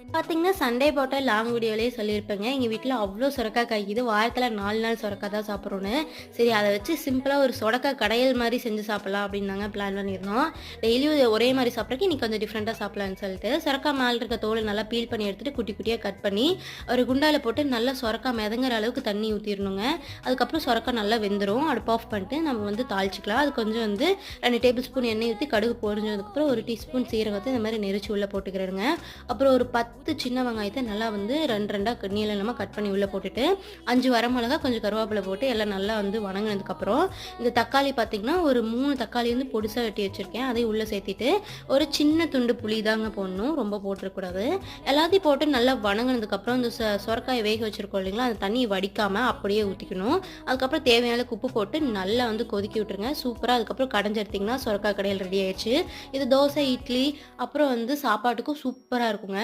பார்த்தீங்கன்னா, சண்டே போட்ட லாங் வீடியோலயே சொல்லியிருப்பேங்க. எங்க வீட்ல அவ்ளோ சொரக்கா காய்க்குது. வாரத்துல 4 நாள் சொரக்கா தான் சாப்பிட்றோன்னு. சரி அத வச்சு சிம்பிளா ஒரு சொடக்கா கடையல் மாரி செஞ்சு சாப்பிடலாம் அப்படின்னு தாங்க பிளான் பண்ணியிருந்தோம். டெய்லியும் ஒரே மாரி சாப்பிட்றதுக்கு இன்னைக்கு கொஞ்சம் டிஃப்ரெண்ட்டா சாப்பிடலான்னு சொல்லிட்டு, சொரக்கா மேல இருக்க தோல நல்லா பீல் பண்ணி எடுத்துட்டு குட்டி குட்டியா கட் பண்ணி, ஒரு குண்டால போட்டு நல்லா சொரக்கா மிதங்குற அளவுக்கு தண்ணி ஊத்திரணுங்க. அதுக்கப்புறம் சொரக்கா நல்லா வெந்துரும். அடுப்ப ஆஃப் பண்ணிட்டு நம்ம வந்து தாளிச்சுக்கலாம். அது கொஞ்சம் வந்து 2 டேபிள் ஸ்பூன் எண்ணெய் ஊத்தி கடுகு பொரிஞ்சதுக்கப்புறம் 1 டீஸ்பூன் சீரகத்த இந்த மாரி நெரிச்சு உள்ள போட்டுக்கிறேங்க. அப்புறம் ஒரு 10 சின்ன வெங்காயத்த நல்லா வந்து 2 2டா நீள நீளமா கட் பண்ணி உள்ள போட்டுட்டு, 5 வரமிளகா, கொஞ்சம் கருவேப்பில போட்டு எல்லாம் நல்லா வந்து வணங்குனதுக்கப்புறம், இந்த தக்காளி பார்த்தீங்கன்னா, ஒரு 3 தக்காளி வந்து பொடிசா வெட்டி வச்சிருக்கேன். அதையும் உள்ள சேர்த்திட்டு, ஒரு சின்ன துண்டு புளி தாங்க போடணும். ரொம்ப போட்டுறக்கூடாது. எல்லாத்தையும் போட்டு நல்லா வணங்குனதுக்கப்புறம், இந்த சொரக்காய வேக வச்சிருக்கோம் இல்லைங்களா, அந்த தண்ணிய வடிக்காம அப்படியே ஊத்திக்கணும். அதுக்கப்புறம் தேவையான அளவுக்கு உப்பு போட்டு நல்லா வந்து கொதிக்க விட்டுருங்க. சூப்பரா அதுக்கப்புறம் கடைஞ்சு எடுத்தீங்கன்னா, சொரக்கா கடையல் ரெடி ஆயிருச்சு. இது தோசை, இட்லி அப்புறம் வந்து சாப்பாட்டுக்கும் சூப்பரா இருக்குங்க.